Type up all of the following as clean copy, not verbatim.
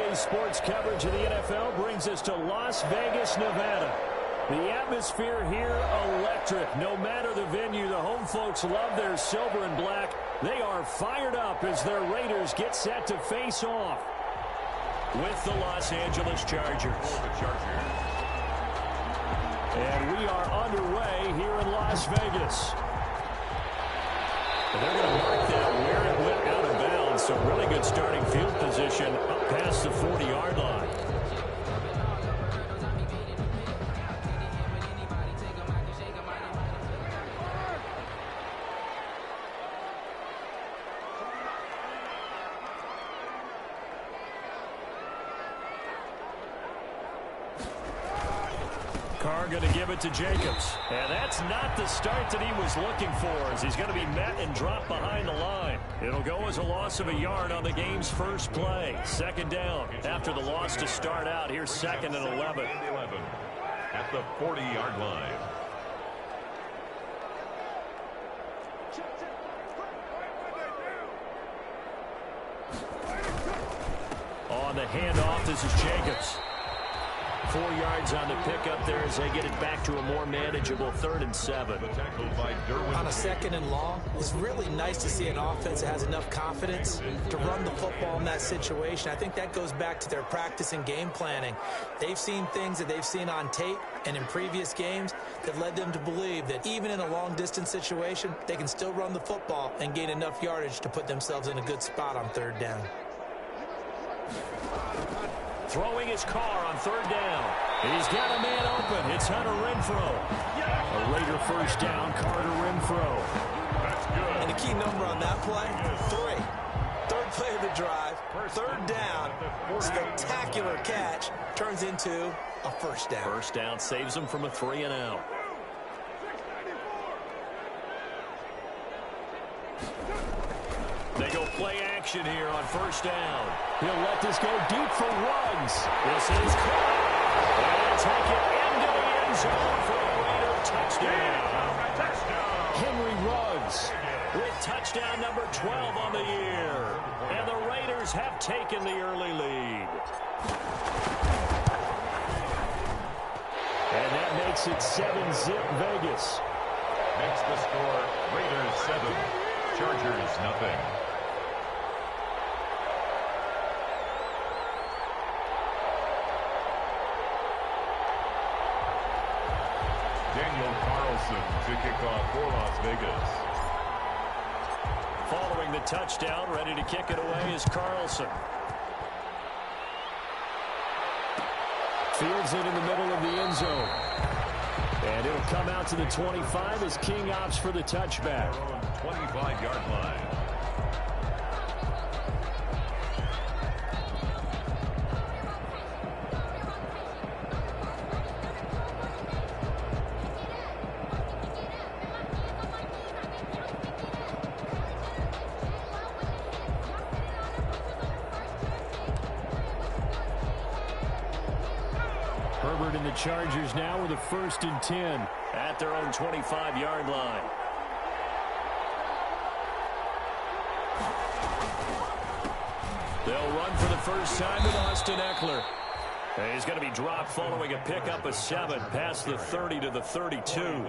Today's sports coverage of the NFL brings us to Las Vegas, Nevada. The atmosphere here, electric. No matter the venue, the home folks love their silver and black. They are fired up as their Raiders get set to face off with the Los Angeles Chargers. And we are underway here in Las Vegas. And they're going to mark that where it went out of bounds. So really good starting field position up past the 40-yard line. Carr going to give it to Jacobs. And that's not the start that he was looking for, as he's going to be met and dropped behind the line. It'll go as a loss of a yard on the game's first play. Second down after the loss to start out. Here's second and 11. At the 40-yard line. On the handoff, this is Jacobs. 4 yards on the pickup there as they get it back to a more manageable 3rd and 7. On a second and long, it's really nice to see an offense that has enough confidence to run the football in that situation. I think that goes back to their practice and game planning. They've seen things that they've seen on tape and in previous games that led them to believe that even in a long-distance situation, they can still run the football and gain enough yardage to put themselves in a good spot on 3rd down. Throwing his Carr on 3rd down. He's got a man open. It's Hunter Renfrow. A Raider first down, Carter Renfrow. That's good. And the key number on that play, 3. 3rd play of the drive, 3rd down, spectacular catch, turns into a first down. First down saves them from a 3 and out. They go play action here on first down. He'll let this go deep for Ruggs. This is caught. And take it into the end zone for a Raider touchdown. Henry Ruggs with touchdown number 12 on the year. And the Raiders have taken the early lead. And that makes it 7-zip Vegas. Makes the score Raiders 7, Chargers nothing. To kick off for Las Vegas. Following the touchdown, ready to kick it away is Carlson. Fields it in the middle of the end zone. And it'll come out to the 25 as King opts for the touchback. 25-yard line. Herbert and the Chargers now with a 1st and 10 at their own 25-yard line. They'll run for the first time with Austin Eckler. And he's going to be dropped following a pickup of 7 past the 30 to the 32.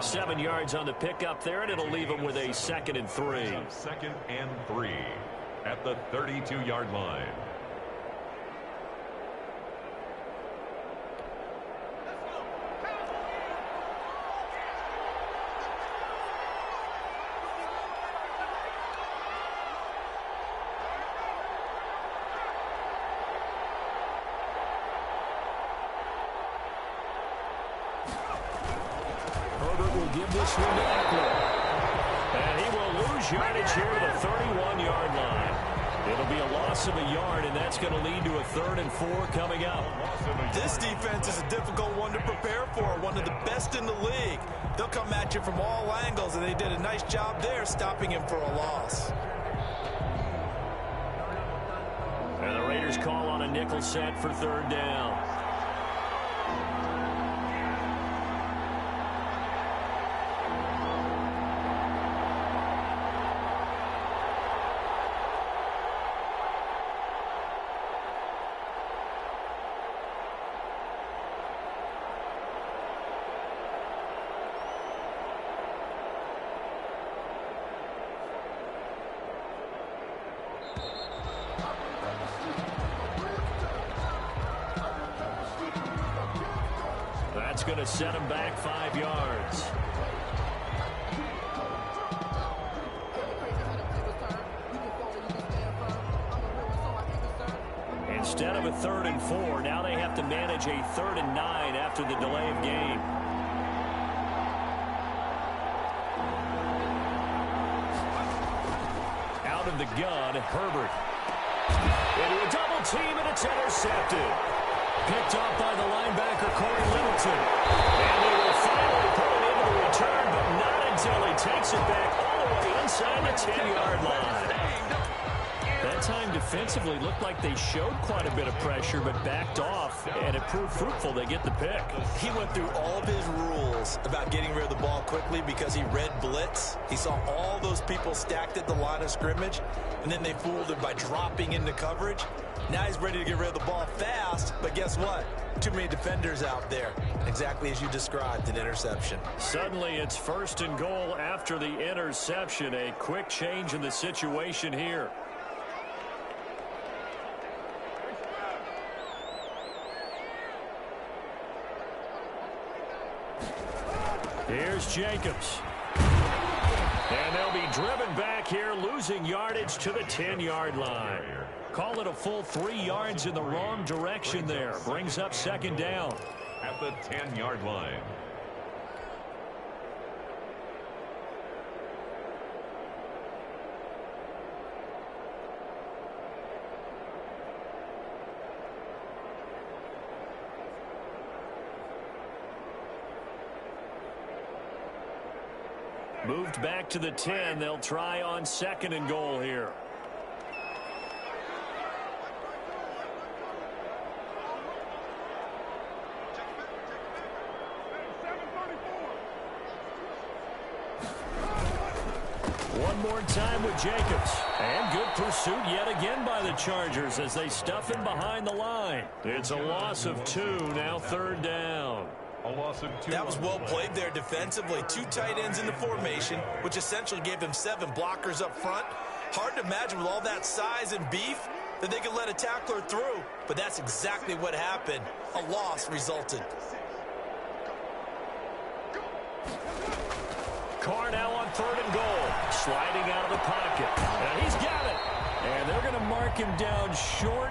7 yards on the pickup there, and it'll leave him with a 2nd and 3. 2nd and 3 at the 32-yard line. Give this one to Eckler. And he will lose yardage here to the 31-yard line. It'll be a loss of a yard, and that's going to lead to a 3rd and 4 coming up. This defense is a difficult one to prepare for, one of the best in the league. They'll come at you from all angles, and they did a nice job there stopping him for a loss. And the Raiders call on a nickel set for 3rd down. It's going to set him back 5 yards. Instead of a 3rd and 4, now they have to manage a 3rd and 9 after the delay of game. Out of the gun, Herbert. Into a double team, and it's intercepted. Picked off by the linebacker, Corey Littleton. And they will finally put it into the return, but not until he takes it back all the way inside the 10-yard line. That time defensively looked like they showed quite a bit of pressure, but backed off, and it proved fruitful. They get the pick. He went through all of his rules about getting rid of the ball quickly because he read blitz. He saw all those people stacked at the line of scrimmage, and then they fooled him by dropping into coverage. Now he's ready to get rid of the ball fast, but guess what? Too many defenders out there. Exactly as you described, an interception. Suddenly it's 1st and goal after the interception. A quick change in the situation here. Here's Jacobs. And they'll be driven back here, losing yardage to the 10-yard line. Call it a full 3 yards in the wrong direction there. Brings up 2nd down. At the 10-yard line. Moved back to the 10. They'll try on 2nd and goal here. One more time with Jacobs. And good pursuit yet again by the Chargers as they stuff him behind the line. It's a loss of 2, now 3rd down. A loss of 2. That was well played there defensively. 2 tight ends in the formation, which essentially gave them 7 blockers up front. Hard to imagine with all that size and beef that they could let a tackler through, but that's exactly what happened. A loss resulted. Carr now on 3rd and goal. Sliding out of the pocket. And he's got it. And they're going to mark him down short,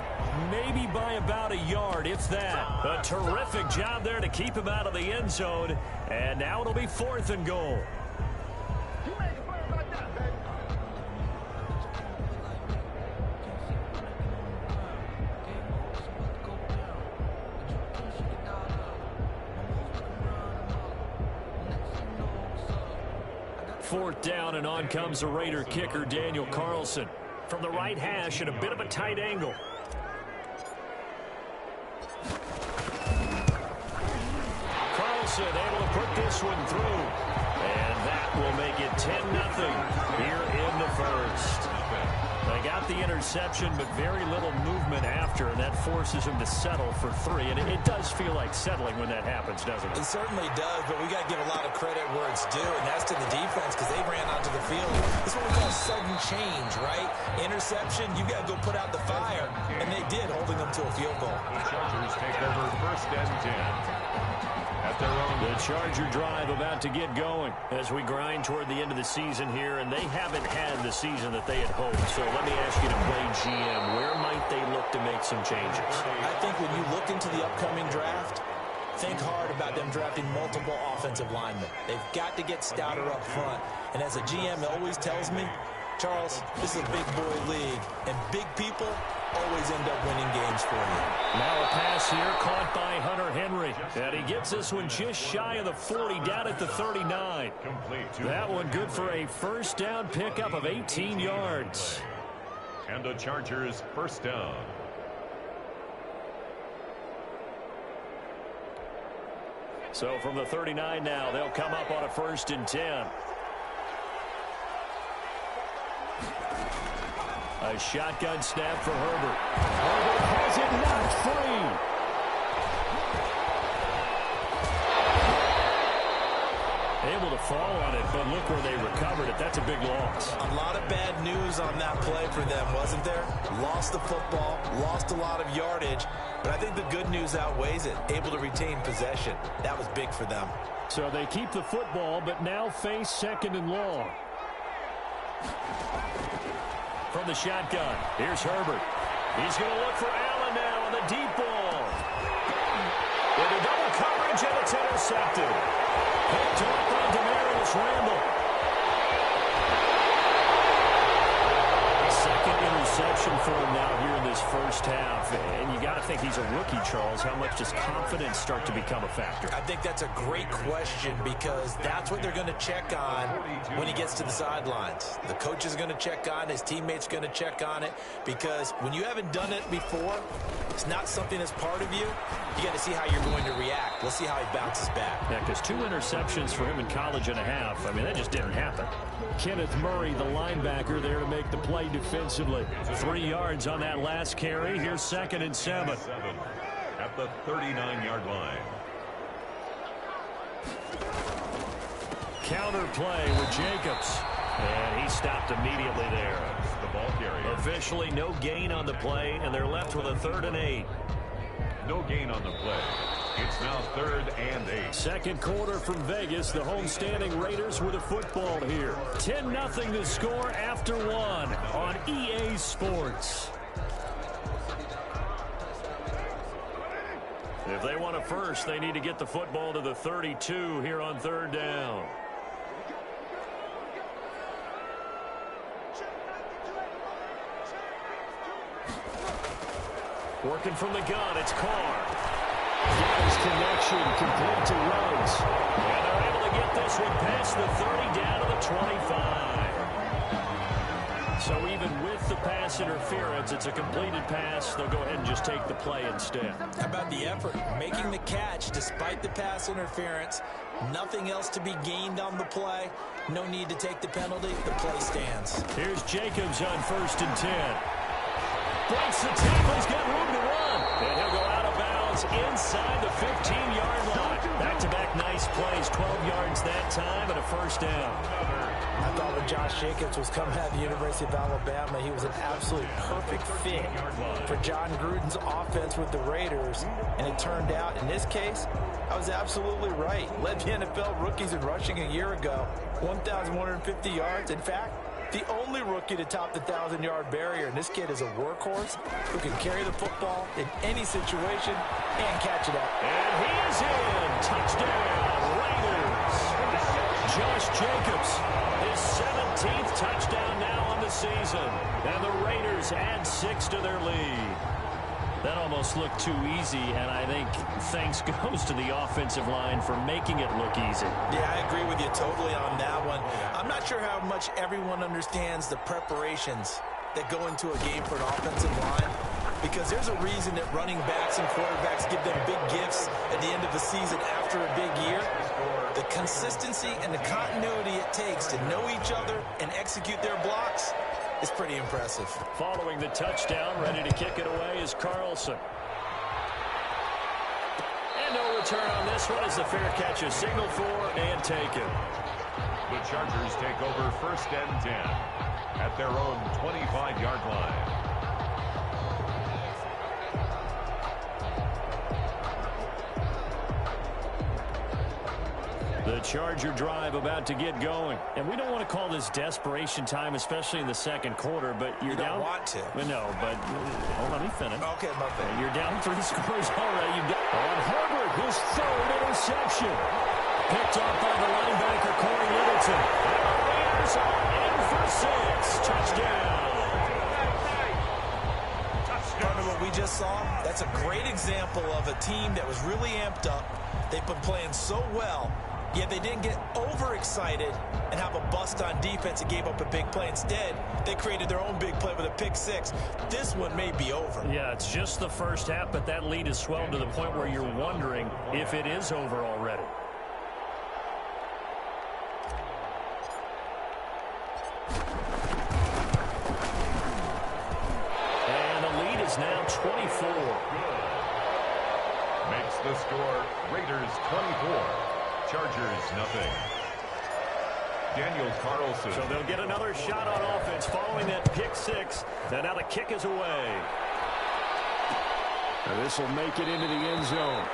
maybe by about a yard, if that. A terrific job there to keep him out of the end zone. And now it'll be 4th and goal. Fourth down, and on comes the Raider kicker, Daniel Carlson. From the right hash at a bit of a tight angle. Carlson able to put this one through. And that will make it 10-0 here in the first. They got the interception, but very little movement after, and that forces them to settle for 3. And it does feel like settling when that happens, doesn't it? It certainly does, but we got to give a lot of credit where it's due, and that's to the defense because they ran onto the field. This is what we call sudden change, right? Interception, you got to go put out the fire, and they did, holding them to a field goal. The Chargers take over 1st and 10. At their own. The Charger drive about to get going as we grind toward the end of the season here, and they haven't had the season that they had hoped. So let me ask you to play GM. Where might they look to make some changes? I think when you look into the upcoming draft, think hard about them drafting multiple offensive linemen. They've got to get stouter up front. And as a GM always tells me, Charles, this is a big boy league, and big people always end up winning games for you. Now a pass here caught by Hunter Henry. And he gets this one just shy of the 40, down at the 39. That one good for a 1st down pickup of 18 yards. And the Chargers 1st down. So from the 39 now, they'll come up on a 1st and 10. A shotgun snap for Herbert. Herbert has it knocked free. Able to fall on it, but look where they recovered it. That's a big loss. A lot of bad news on that play for them, wasn't there? Lost the football, lost a lot of yardage, but I think the good news outweighs it. Able to retain possession. That was big for them. So they keep the football, but now face 2nd and long. From the shotgun, here's Herbert. He's going to look for Allen now on the deep ball. With a double coverage, and it's intercepted. Picked up by Demarius Randall. Second interception for him now here in this first half. And you got to think he's a rookie, Charles. How much does confidence start to become a factor? I think that's a great question because that's what they're going to check on when he gets to the sidelines. The coach is going to check on it. His teammates are going to check on it because when you haven't done it before, it's not something that's part of you. You got to see how you're going to react. We'll see how he bounces back. Yeah, because 2 interceptions for him in college and a half. I mean, that just didn't happen. Kenneth Murray, the linebacker, there to make the play defensively. 3 yards on that last carry. Here's 2nd and 7. At the 39-yard line. Counter play with Jacobs. And he stopped immediately there. The ball carrier. Officially no gain on the play, and they're left with a 3rd and 8. No gain on the play. It's now 3rd and 8. Second quarter from Vegas. The homestanding Raiders with a football here. 10-0 the score after 1 on EA Sports. If they want a first, they need to get the football to the 32 here on 3rd down. Working from the gun, it's Carr. His connection complete to Ruggs. And they're able to get this one past the 30 down to the 25. So even with the pass interference, it's a completed pass. They'll go ahead and just take the play instead. How about the effort? Making the catch despite the pass interference. Nothing else to be gained on the play. No need to take the penalty. The play stands. Here's Jacobs on 1st and 10. Breaks the tackle. He's got room to run. And he'll go out of bounds inside the 15-yard line. Back-to-back nice plays. 12 yards that time and a 1st down. I thought when Josh Jacobs was coming out of the University of Alabama, he was an absolute perfect fit for John Gruden's offense with the Raiders. And it turned out, in this case, I was absolutely right. Led the NFL rookies in rushing a year ago. 1,150 yards. In fact, the only rookie to top the 1,000-yard barrier. And this kid is a workhorse who can carry the football in any situation and catch it up. And he is in. Touchdown, Raiders. Josh Jacobs, his 17th touchdown now on the season. And the Raiders add 6 to their lead. That almost looked too easy, and I think thanks goes to the offensive line for making it look easy. Yeah, I agree with you totally on that one. I'm not sure how much everyone understands the preparations that go into a game for an offensive line, because there's a reason that running backs and quarterbacks give them big gifts at the end of the season after a big year. The consistency and the continuity it takes to know each other and execute their blocks is pretty impressive. Following the touchdown, ready to kick it away is Carlson. And no return on this one as the fair catch is signaled for and taken. The Chargers take over 1st and 10 at their own 25-yard line. The Charger drive about to get going. And we don't want to call this desperation time, especially in the second quarter, but you're down. You don't want to. No, but hold on, let me finish. Okay, my bad. You're down 3 scores already. On Herbert, his 3rd interception. Picked off by the linebacker, Corey Littleton. And the Raiders are in for 6. Touchdown. Part of what we just saw, that's a great example of a team that was really amped up. They've been playing so well, yet they didn't get overexcited and have a bust on defense and gave up a big play. Instead, they created their own big play with a pick 6. This one may be over. Yeah, it's just the first half, but that lead has swelled to the point where you're wondering if it is over already. And the lead is now 24. Makes the score Raiders 24. Chargers nothing. Daniel Carlson. So they'll get another shot on offense following that pick six. And now the kick is away. And this will make it into the end zone.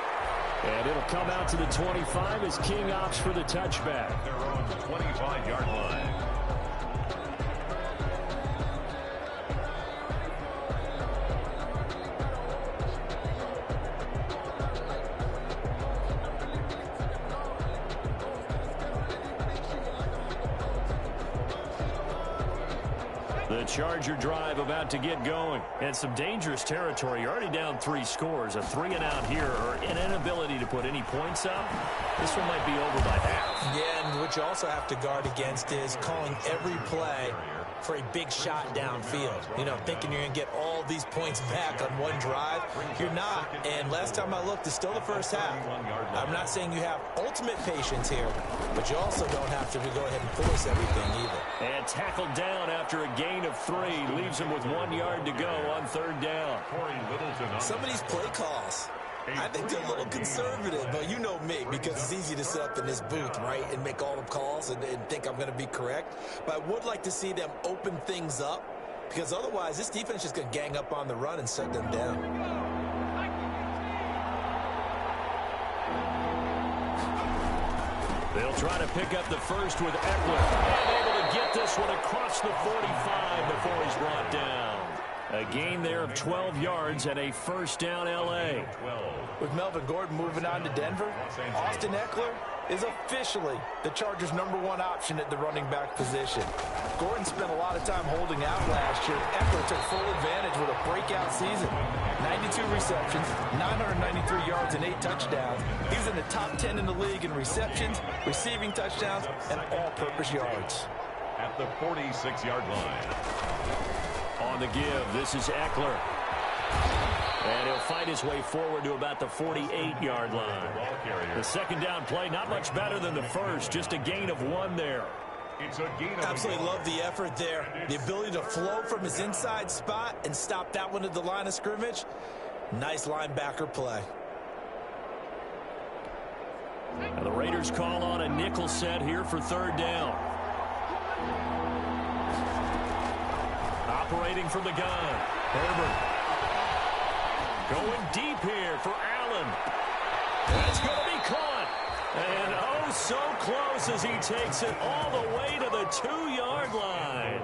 And it'll come out to the 25 as King opts for the touchback. Their own 25-yard line. The Charger drive about to get going. And some dangerous territory. You're already down 3 scores. A 3-and-out here or an inability to put any points up. This one might be over by half. Yeah, and what you also have to guard against is calling every play for a big shot downfield. You know, thinking you're going to get all these points back on one drive. You're not. And last time I looked, it's still the first half. I'm not saying you have ultimate patience here, but you also don't have to go ahead and force everything either. And tackled down after a gain of 3. Leaves him with 1 yard to go on 3rd down. Some of these play calls, I think they're a little conservative, but you know me, because it's easy to sit up in this booth, right, and make all the calls and think I'm going to be correct. But I would like to see them open things up, because otherwise this defense is going to gang up on the run and shut them down. They'll try to pick up the first with Eckler. And able to get this one across the 45 before he's brought down. A gain there of 12 yards and a first down L.A. With Melvin Gordon moving on to Denver, Austin Eckler is officially the Chargers' #1 option at the running back position. Gordon spent a lot of time holding out last year. Eckler took full advantage with a breakout season. 92 receptions, 993 yards, and 8 touchdowns. He's in the top 10 in the league in receptions, receiving touchdowns, and all-purpose yards. At the 46-yard line. On the give, this is Eckler. And he'll fight his way forward to about the 48-yard line. The second down play, not much better than the first, just a gain of 1 there. It's a gain of Absolutely love the effort there. The ability to flow from his inside spot and stop that one at the line of scrimmage. Nice linebacker play. Now the Raiders call on a nickel set here for 3rd down. Operating from the gun. Herbert. Going deep here for Allen. That's going to be caught. And oh, so close as he takes it all the way to the 2-yard line.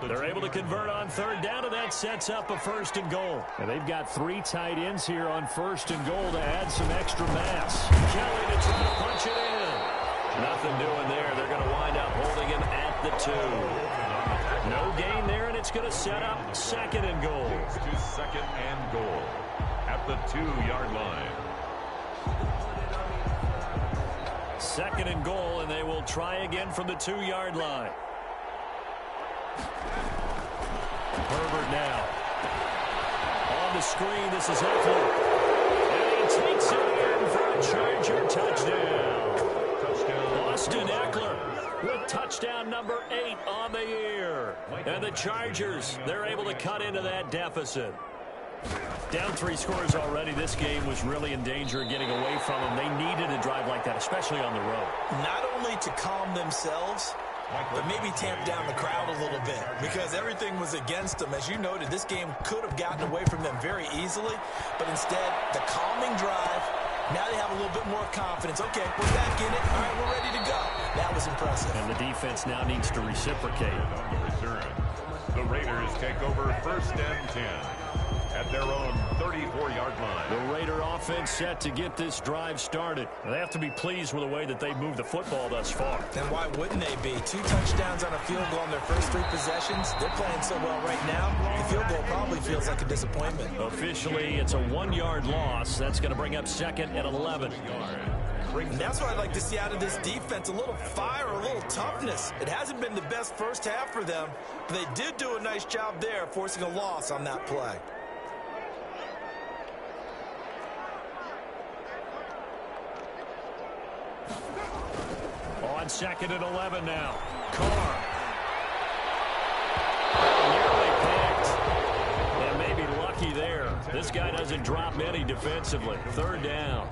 They're able to convert on 3rd down, and that sets up a 1st and goal. And they've got 3 tight ends here on 1st and goal to add some extra mass. Kelly to try to punch it in. Nothing doing there. They're going to wind up holding him at the 2. No gain there, and it's going to set up 2nd and goal. to 2nd and goal at the 2-yard line. 2nd and goal, and they will try again from the 2-yard line. Herbert now. On the screen, this is Eckler. And he takes it in for a Charger touchdown. Austin Eckler with touchdown number 8 on the year. And the Chargers, they're able to cut into that deficit. Down 3 scores already. This game was really in danger of getting away from them. They needed a drive like that, especially on the road. Not only to calm themselves, but maybe tamp down the crowd a little bit, because everything was against them. As you noted, this game could have gotten away from them very easily, but instead, the calming drive, now they have a little bit more confidence. Okay, we're back in it. All right, we're ready to go. That was impressive. And the defense now needs to reciprocate. On the return, the Raiders take over 1st and 10 at their own 34-yard line. The Raider offense set to get this drive started. They have to be pleased with the way that they've moved the football thus far. And why wouldn't they be? 2 touchdowns on a field goal on their first 3 possessions. They're playing so well right now, the field goal probably feels like a disappointment. Officially, it's a 1-yard loss. That's going to bring up 2nd and 11. And that's what I'd like to see out of this defense, a little fire, a little toughness. It hasn't been the best first half for them, but they did do a nice job there, forcing a loss on that play. On 2nd and 11 now. Carr. Nearly picked. And maybe lucky there. This guy doesn't drop any defensively. 3rd down.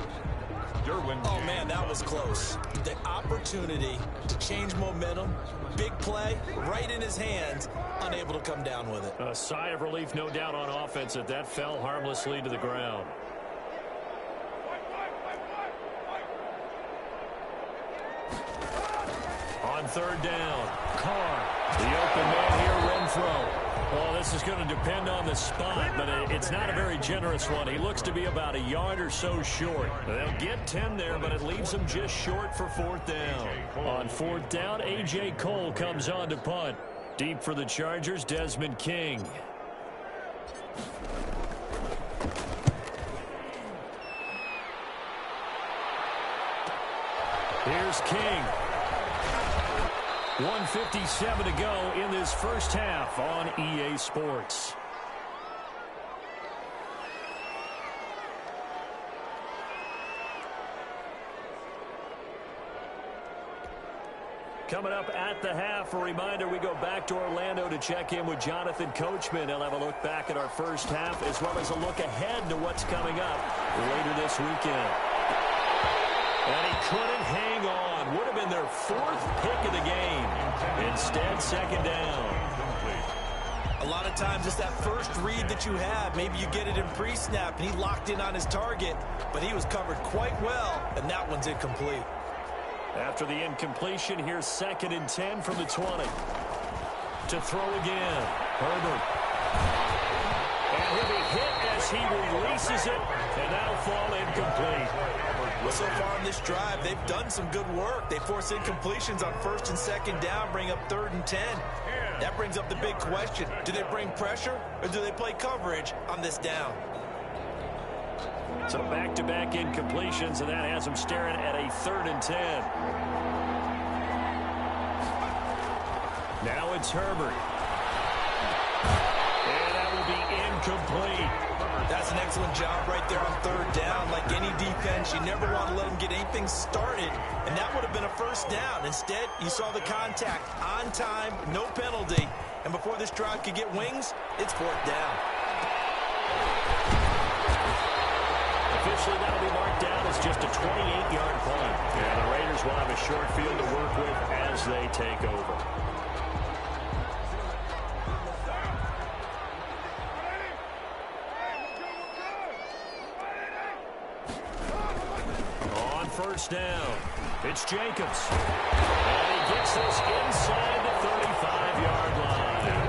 Oh, man, that was close. The opportunity to change momentum, big play, right in his hands, unable to come down with it. A sigh of relief, no doubt, on offense that fell harmlessly to the ground. On third down, Carr, the open man here, Renfro. Well, this is going to depend on the spot, but it's not a very generous one. He looks to be about a yard or so short. They'll get 10 there, but it leaves them just short for fourth down. On fourth down, A.J. Cole comes on to punt. Deep for the Chargers, Desmond King. Here's King. 1:57 to go in this first half on EA Sports. Coming up at the half, a reminder, we go back to Orlando to check in with Jonathan Coachman. He'll have a look back at our first half as well as a look ahead to what's coming up later this weekend. And he couldn't hang on. Would have been their fourth pick of the game. Instead, second down. A lot of times it's that first read that you have. Maybe you get it in pre-snap, and he locked in on his target, but he was covered quite well, and that one's incomplete. After the incompletion, here's 2nd and 10 from the 20. To throw again, Herbert. And he'll be hit as he releases it, and that'll fall incomplete. Well, so far in this drive, they've done some good work. They force incompletions on 1st and 2nd down, bring up 3rd and 10. That brings up the big question. Do they bring pressure, or do they play coverage on this down? So back-to-back incompletions, and that has them staring at a 3rd and 10. Now it's Herbert. And that will be incomplete. That's an excellent job right there on 3rd down. Like any defense, you never want to let them get anything started, and that would have been a 1st down. Instead, you saw the contact on time, no penalty, and before this drive could get wings, it's 4th down. Officially, that'll be marked down as just a 28-yard punt. And the Raiders will have a short field to work with as they take over. On 1st down, it's Jacobs. And he gets this inside the 35-yard line.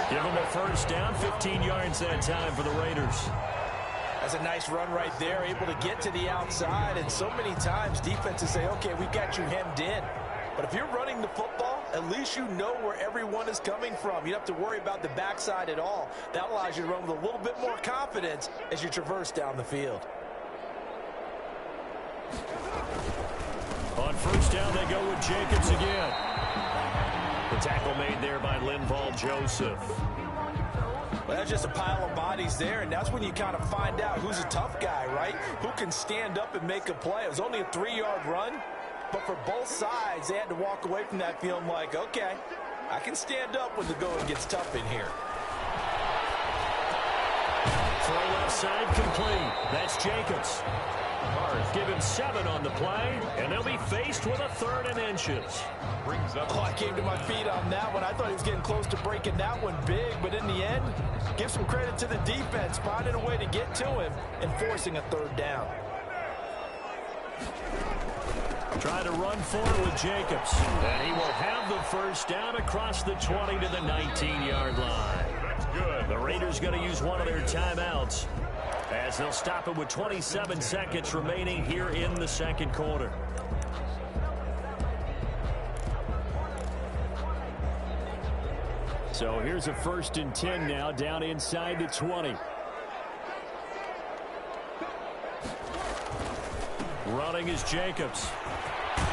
Give him a 1st down, 15 yards that time for the Raiders. That's a nice run right there, able to get to the outside, and so many times defenses say, okay, we've got you hemmed in. But if you're running the football, at least you know where everyone is coming from. You don't have to worry about the backside at all. That allows you to run with a little bit more confidence as you traverse down the field. On 1st down, they go with Jacobs again. The tackle made there by Linval Joseph. Well, that's just a pile of bodies there, and that's when you kind of find out who's a tough guy, right? Who can stand up and make a play. It was only a 3-yard run, but for both sides, they had to walk away from that feeling like, okay, I can stand up when the going gets tough in here. Throw left side complete. That's Jacobs. Give him 7 on the play, and they'll be faced with a 3rd and inches. Oh, I came to my feet on that one. I thought he was getting close to breaking that one big, but in the end, give some credit to the defense, finding a way to get to him and forcing a 3rd down. Trying to run forward with Jacobs, and he will have the 1st down across the 20 to the 19-yard line. That's good. The Raiders going to use one of their timeouts, as they'll stop it with 27 seconds remaining here in the 2nd quarter. So here's a 1st and 10 now, down inside the 20. Running is Jacobs. And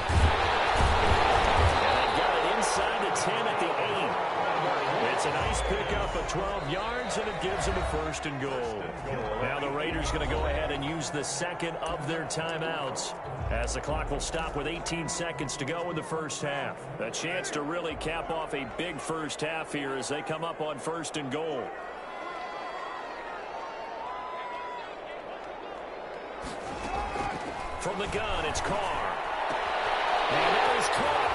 they got it inside the 10 at the 8. It's a nice pickup of 12 yards, and it gives them a 1st and goal. Now the Raiders going to go ahead and use the 2nd of their timeouts, as the clock will stop with 18 seconds to go in the first half. A chance to really cap off a big first half here as they come up on 1st and goal. From the gun, it's Carr. And that is caught.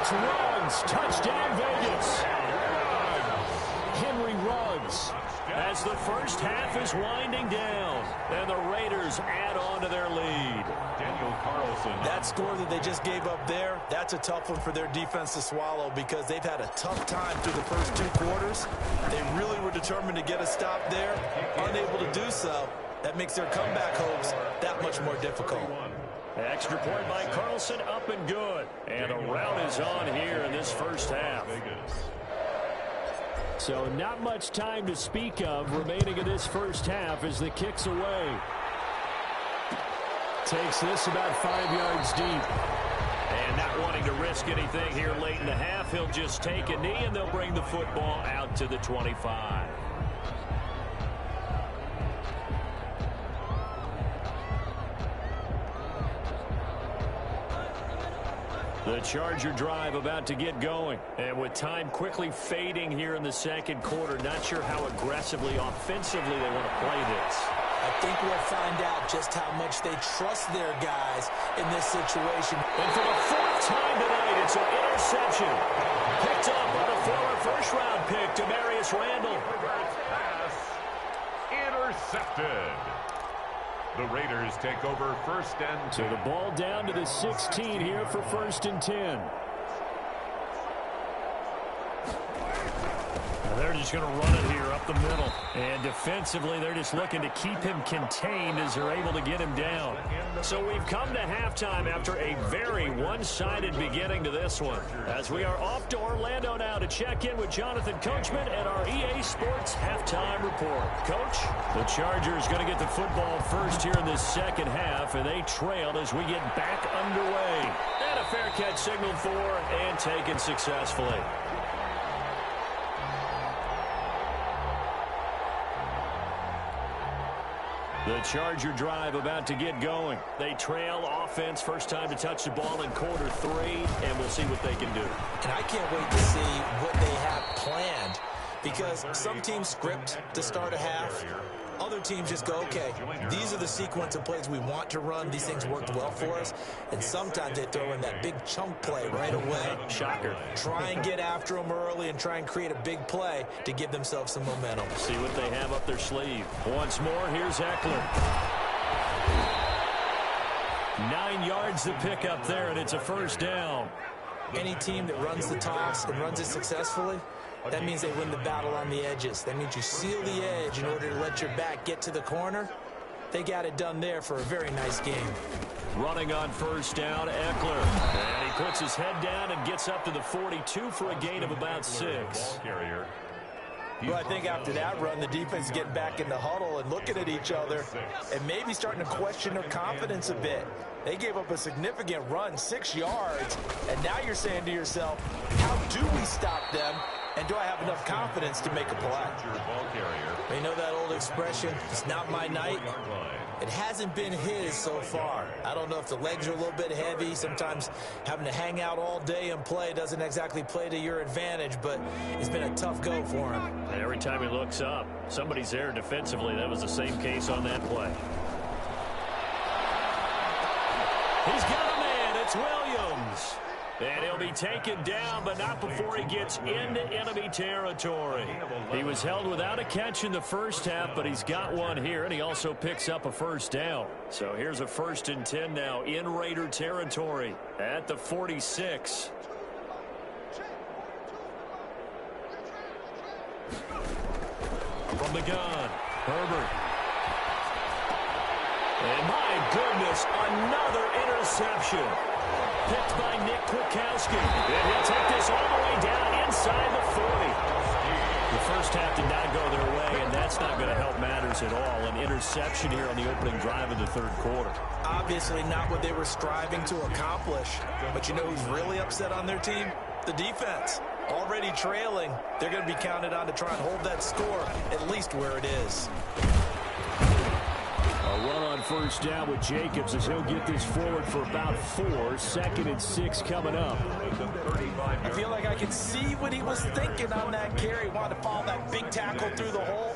It's Ruggs. Touchdown, Vegas. Henry Ruggs, as the first half is winding down, and the Raiders add on to their lead. Daniel Carlson. That score that they just gave up there, that's a tough one for their defense to swallow because they've had a tough time through the first 2 quarters. They really were determined to get a stop there, unable to do so. That makes their comeback hopes that much more difficult. Extra point by Carlson, up and good. And a rout is on here in this first half. So not much time to speak of remaining in this first half as the kick's away. Takes this about 5 yards deep. And not wanting to risk anything here late in the half, he'll just take a knee and they'll bring the football out to the 25. The Charger drive about to get going. And with time quickly fading here in the second quarter, not sure how aggressively, offensively they want to play this. I think we'll find out just how much they trust their guys in this situation. And for the 4th time tonight, it's an interception. Picked up by the former first-round pick, Demarius Randall. Pass intercepted. The Raiders take over 1st and 10. So the ball down to the 16 here for 1st and 10. They're just going to run it here up the middle. And defensively, they're just looking to keep him contained as they're able to get him down. So we've come to halftime after a very one-sided beginning to this one. As we are off to Orlando now to check in with Jonathan Coachman at our EA Sports Halftime Report. Coach, the Chargers going to get the football first here in this second half, and they trail as we get back underway. And a fair catch signaled for and taken successfully. The Charger drive about to get going. They trail offense, first time to touch the ball in quarter 3, and we'll see what they can do. And I can't wait to see what they have planned because some teams script to start a half. Other teams just go, okay, these are the sequence of plays we want to run. These things worked well for us. And sometimes they throw in that big chunk play right away. Shocker. Try and get after them early and try and create a big play to give themselves some momentum. See what they have up their sleeve. Once more, here's Eckler. 9 yards to pick up there, and it's a first down. Any team that runs the toss and runs it successfully, that means they win the battle on the edges. That means you seal the edge in order to let your back get to the corner. They got it done there for a very nice game. Running on first down, Eckler. And he puts his head down and gets up to the 42 for a gain of about 6. Well, I think after that run, the defense is getting back in the huddle and looking at each other and maybe starting to question their confidence a bit. They gave up a significant run, 6 yards, and now you're saying to yourself, how do we stop them? And do I have enough confidence to make a play? You know that old expression, it's not my night? It hasn't been his so far. I don't know if the legs are a little bit heavy. Sometimes having to hang out all day and play doesn't exactly play to your advantage, but it's been a tough go for him. And every time he looks up, somebody's there defensively. That was the same case on that play. He's got a man. It's Williams. And he'll be taken down, but not before he gets into enemy territory. He was held without a catch in the first half, but he's got one here, and he also picks up a first down. So here's a 1st and 10 now in Raider territory at the 46. From the gun, Herbert. And my goodness, another interception. Picked by Nick Kwiatkowski. And he'll take this all the way down inside the 40. The first half did not go their way, and that's not going to help matters at all. An interception here on the opening drive of the third quarter. Obviously not what they were striving to accomplish. But you know who's really upset on their team? The defense. Already trailing. They're going to be counted on to try and hold that score at least where it is. A run on first down with Jacobs as he'll get this forward for about 4. 2nd and 6 coming up. I feel like I can see what he was thinking on that carry. Wanted to follow that big tackle through the hole.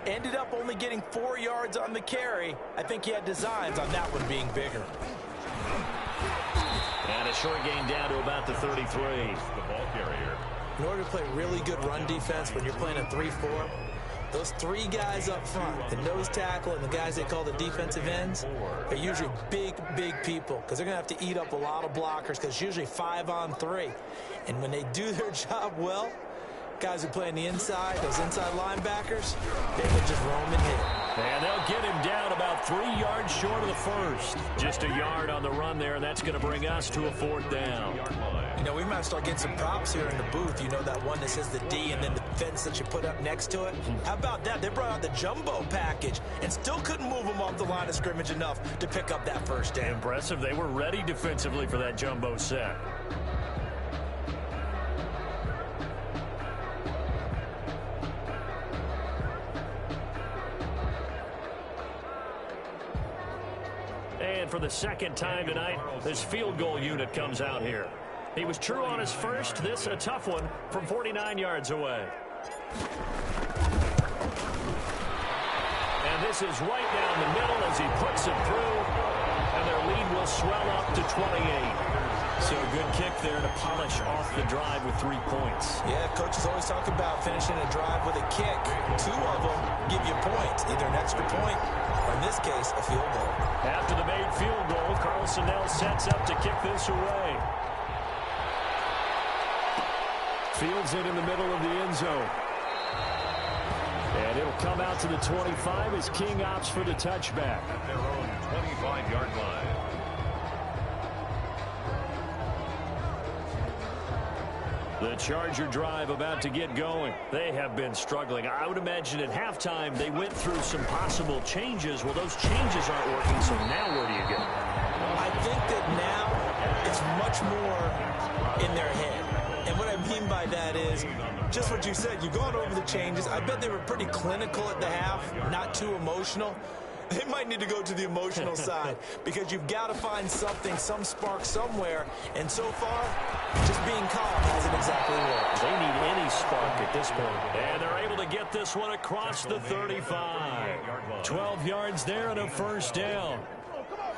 Ended up only getting 4 yards on the carry. I think he had designs on that one being bigger. And a short gain down to about the 33. The ball carrier. In order to play really good run defense when you're playing a 3-4, those 3 guys up front, the nose tackle and the guys they call the defensive ends, are usually big people because they're going to have to eat up a lot of blockers because it's usually 5-on-3. And when they do their job well, guys who play on the inside, those inside linebackers, they can just roam and hit. And they'll get him down about 3 yards short of the first. Just a yard on the run there, and that's going to bring us to a 4th down. You know, we might start getting some props here in the booth. You know, that one that says the D and then the fence that you put up next to it? How about that? They brought out the jumbo package and still couldn't move them off the line of scrimmage enough to pick up that first down. Impressive. They were ready defensively for that jumbo set. And for the second time tonight, this field goal unit comes out here. He was true on his first. This a tough one from 49 yards away. And this is right down the middle as he puts it through. And their lead will swell up to 28. So a good kick there to polish off the drive with 3 points. Yeah, coaches always talk about finishing a drive with a kick. 2 of them give you points, either an extra point or, in this case, a field goal. After the made field goal, Carlson now sets up to kick this away. Fields it in the middle of the end zone. And it'll come out to the 25 as King opts for the touchback. At their own 25-yard line. The Charger drive about to get going. They have been struggling. I would imagine at halftime they went through some possible changes. Well, those changes aren't working, so now where do you go? I think that now it's much more in their head. And what I mean by that is just what you said. You've gone over the changes. I bet they were pretty clinical at the half, not too emotional. They might need to go to the emotional side because you've got to find something, some spark somewhere. And so far, just being calm hasn't exactly worked. They need any spark at this point. And they're able to get this one across the 35. 12 yards there and a first down.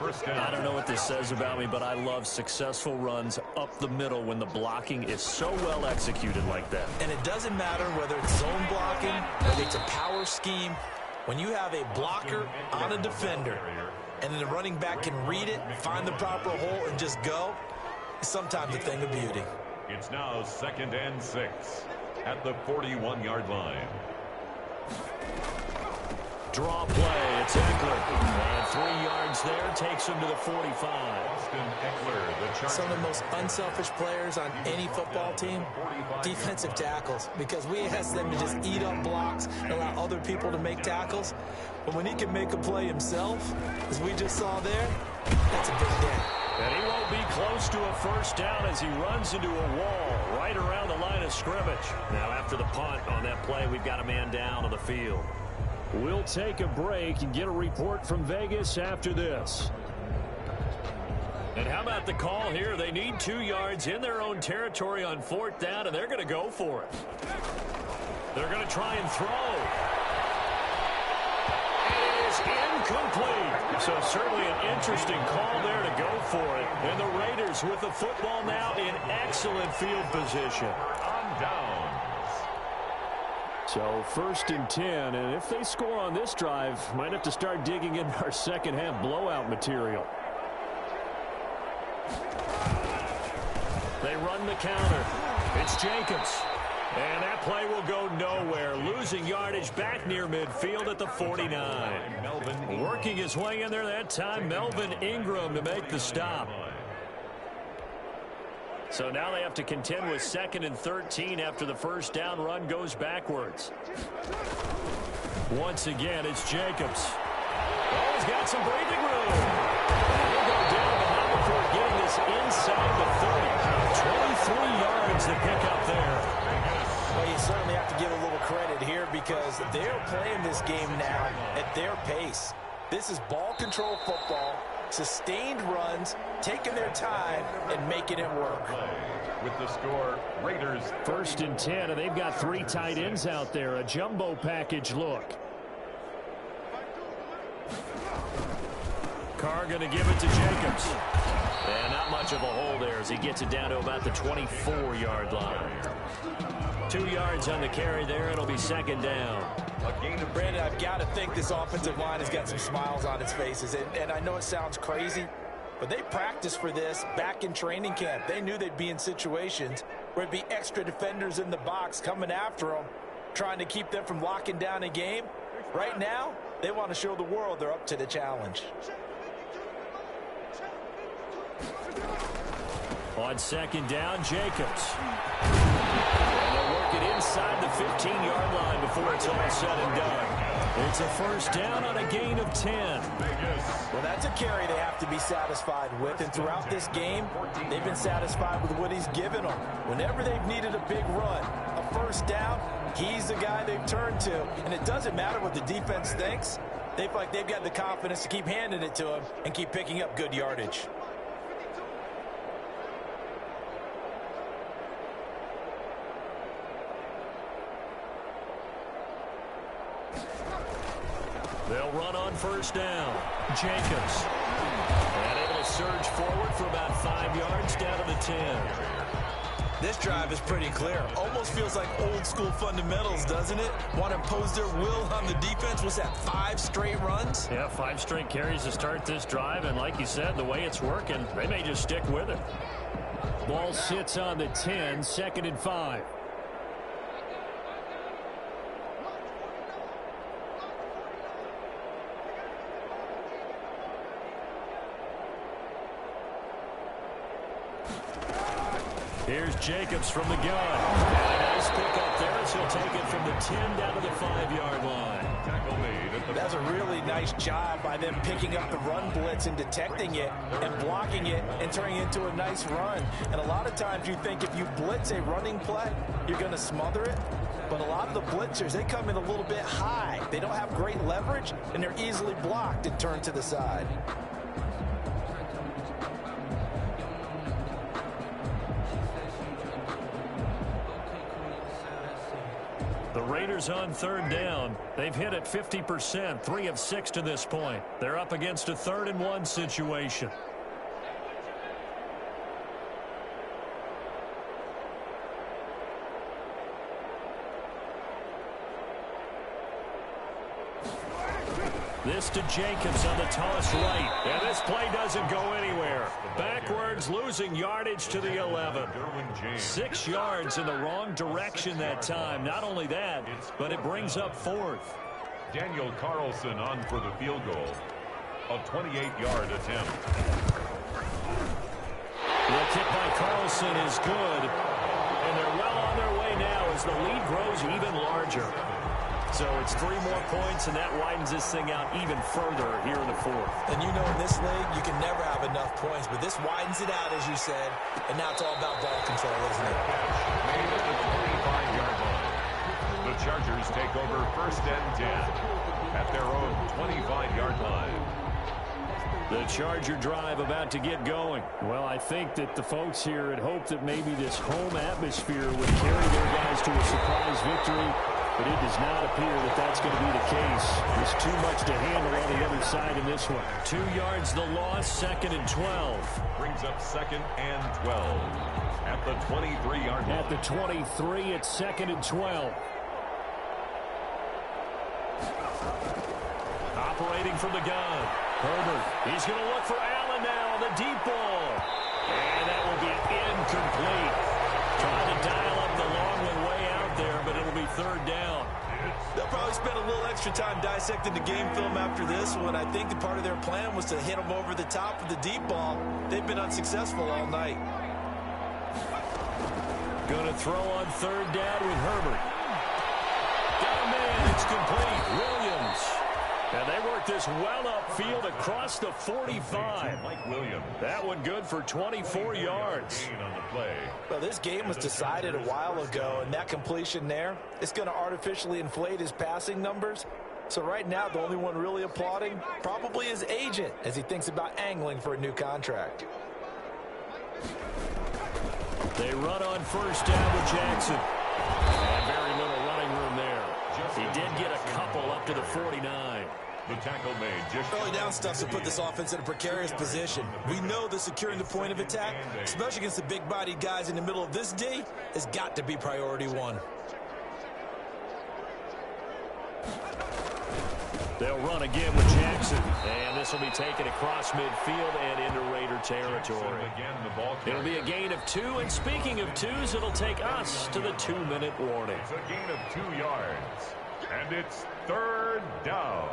I don't know what this says about me, but I love successful runs up the middle when the blocking is so well executed like that. And it doesn't matter whether it's zone blocking, whether it's a power scheme. When you have a blocker on a defender and then the running back can read it, find the proper hole, and just go, it's sometimes a thing of beauty. It's now 2nd and 6 at the 41-yard line. Draw play. It's Eckler. And 3 yards there takes him to the 45. Austin Eckler, the Chargers. Some of the most unselfish players on any football team, defensive tackles, because we ask them to just eat up blocks and allow other people to make tackles. But when he can make a play himself, as we just saw there, that's a big day. And he won't be close to a first down as he runs into a wall right around the line of scrimmage. Now after the punt on that play, we've got a man down on the field. We'll take a break and get a report from Vegas after this. And how about the call here? They need 2 yards in their own territory on 4th down, and they're going to go for it. They're going to try and throw. It is incomplete. So certainly an interesting call there to go for it. And the Raiders with the football now in excellent field position. On downs. So 1st and 10, and if they score on this drive, might have to start digging in our second half blowout material. They run the counter. It's Jacobs. And that play will go nowhere. Losing yardage back near midfield at the 49. Working his way in there that time, Melvin Ingram to make the stop. So now they have to contend with 2nd and 13 after the first down run goes backwards. Once again, it's Jacobs. Oh, he's got some breathing room. He'll go down, but not before getting this inside the 30. 23 yards to pick up there. Well, you certainly have to give a little credit here because they're playing this game now at their pace. This is ball control football, sustained runs, taking their time, and making it work. With the score, Raiders. 1st and 10, and they've got 3 tight ends out there. A jumbo package look. Carr going to give it to Jacobs. And not much of a hole there as he gets it down to about the 24-yard line. 2 yards on the carry there. It'll be second down. Brandon, I've got to think this offensive line has got some smiles on its faces. And I know it sounds crazy, but they practiced for this back in training camp. They knew they'd be in situations where it'd be extra defenders in the box coming after them, trying to keep them from locking down a game. Right now, they want to show the world they're up to the challenge. On second down, Jacobs. And they'll work it inside the 15-yard line before it's all said and done. It's a first down on a gain of 10. Well, that's a carry they have to be satisfied with. And throughout this game, they've been satisfied with what he's given them. Whenever they've needed a big run, a first down, he's the guy they've turned to. And it doesn't matter what the defense thinks. They feel like they've got the confidence to keep handing it to him and keep picking up good yardage. They'll run on first down. Jacobs. And able to surge forward for about 5 yards down to the 10. This drive is pretty clear. Almost feels like old school fundamentals, doesn't it? Want to impose their will on the defense. Was that 5 straight runs? Yeah, 5 straight carries to start this drive. And like you said, the way it's working, they may just stick with it. Ball sits on the 10, second and 5. Here's Jacobs from the gun. And a nice pick up there as he'll take it from the 10 down to the 5-yard line. That's a really nice job by them picking up the run blitz and detecting it and blocking it and turning it into a nice run. And a lot of times you think if you blitz a running play, you're going to smother it. But a lot of the blitzers, they come in a little bit high. They don't have great leverage, and they're easily blocked and turned to the side. The Raiders on third down. They've hit it 50%, 3 of 6 to this point. They're up against a 3rd and 1 situation. This to Jacobs on the toss right. And this play doesn't go anywhere. Backwards, losing yardage to the 11. 6 yards in the wrong direction that time. Not only that, but it brings up 4th. Daniel Carlson on for the field goal. A 28-yard attempt. The kick by Carlson is good. And they're well on their way now as the lead grows even larger. So it's 3 more points, and that widens this thing out even further here in the 4th. And you know in this league, you can never have enough points, but this widens it out, as you said, and now it's all about ball control, isn't it? Made at the 25-yard line. The Chargers take over 1st and 10 at their own 25-yard line. The Charger drive about to get going. Well, I think that the folks here had hoped that maybe this home atmosphere would carry their guys to a surprise victory. But it does not appear that that's going to be the case. There's too much to handle on the other side in this one. 2 yards the loss, 2nd and 12. Brings up 2nd and 12 at the 23-yard line. At the 23, it's 2nd and 12. Operating from the gun. Herbert, he's going to look for Allen now on the deep ball. And that will be incomplete. Trying to dial up the long one way out there, but it'll be 3rd down. They'll probably spend a little extra time dissecting the game film after this one. I think that part of their plan was to hit them over the top of the deep ball. They've been unsuccessful all night. Going to throw on 3rd down with Herbert. Got a man, it's complete. Williams. And they work this well upfield across the 45. Mike Williams. That one good for 24 yards. On the play. Well, this game was decided a while ago, and that completion there, it's going to artificially inflate his passing numbers. So right now, the only one really applauding probably his agent as he thinks about angling for a new contract. They run on 1st down with Jackson. And very little running room there. He did get a couple up to the 49. The tackle made just Early down stuff's to put this offense in a precarious position. We know that securing the point of attack, especially against the big-bodied guys in the middle of this D, has got to be priority one. They'll run again with Jackson. And this will be taken across midfield and into Raider territory. It'll be a gain of 2. And speaking of twos, it'll take us to the 2-minute warning. It's a gain of 2 yards. And it's 3rd down.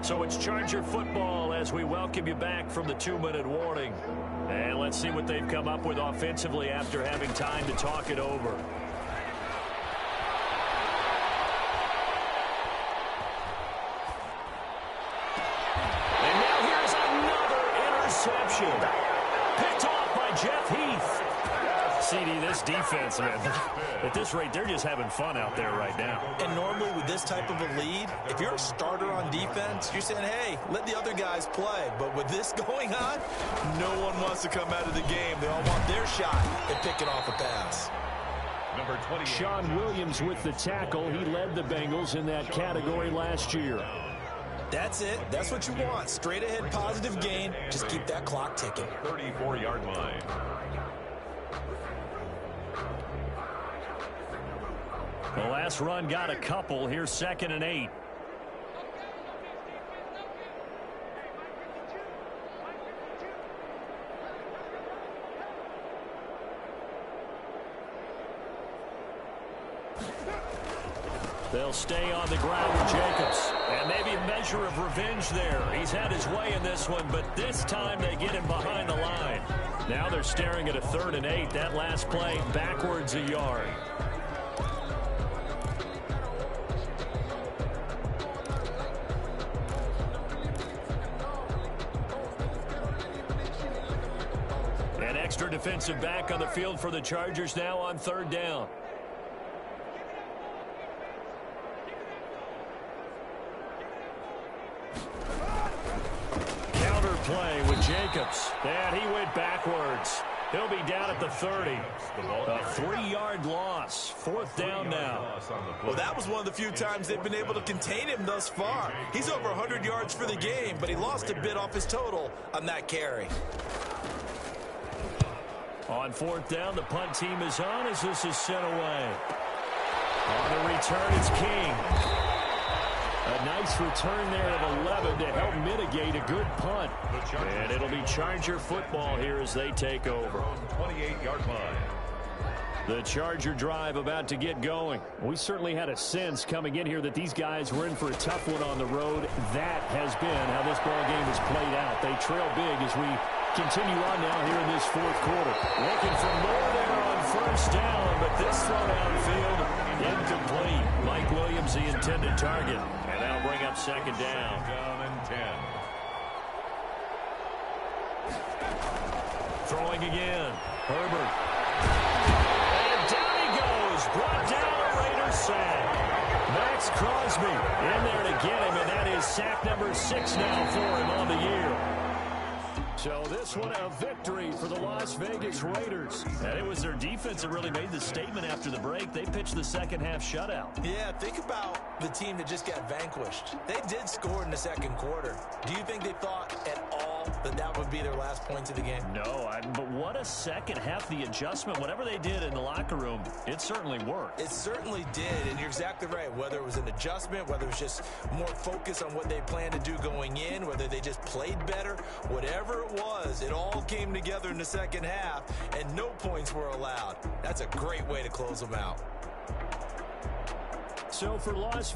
So it's Charger football as we welcome you back from the 2-minute warning. And let's see what they've come up with offensively after having time to talk it over. Picked off by Jeff Heath. CD, this defense, man, at this rate, they're just having fun out there right now. And normally with this type of a lead, if you're a starter on defense, you're saying, hey, let the other guys play. But with this going on, no one wants to come out of the game. They all want their shot at picking off a pass. Number 20. Sean Williams with the tackle. He led the Bengals in that category last year. That's it. That's what you want. Straight ahead positive gain. Just keep that clock ticking. 34-yard line. The last run got a couple. Here's 2nd and 8. They'll stay on the ground with Jacobs. And maybe a measure of revenge there. He's had his way in this one, but this time they get him behind the line. Now they're staring at a 3rd and 8. That last play backwards a yard. An extra defensive back on the field for the Chargers now on 3rd down. Play with Jacobs, and he went backwards. He'll be down at the 30. A 3-yard loss. 4th down now. Well, that was one of the few times they've been able to contain him thus far. He's over 100 yards for the game, but he lost a bit off his total on that carry. On 4th down, the punt team is on as this is sent away. On the return, it's King. A nice return there at 11 to help mitigate a good punt. And it'll be Charger football here as they take over. 28-yard line. The Charger drive about to get going. We certainly had a sense coming in here that these guys were in for a tough one on the road. That has been how this ball game has played out. They trail big as we continue on now here in this 4th quarter. Looking for more there on 1st down, but this throw downfield incomplete. Mike Williams, the intended target. And that'll bring up 2nd down. Down and 10. Throwing again. Herbert. And down he goes. Brought down a Raider sack. Max Crosby in there to get him, and that is sack number 6 now for him on the year. So this one a victory for the Las Vegas Raiders. And it was their defense that really made the statement after the break. They pitched the second half shutout. Yeah, think about the team that just got vanquished. They did score in the 2nd quarter. Do you think they thought at all that that would be their last points of the game? No, but what a second half. The adjustment, whatever they did in the locker room, it certainly worked. It certainly did, and you're exactly right. Whether it was an adjustment, whether it was just more focus on what they planned to do going in, whether they just played better, whatever it was, it all came together in the 2nd half, and no points were allowed. That's a great way to close them out. So for Las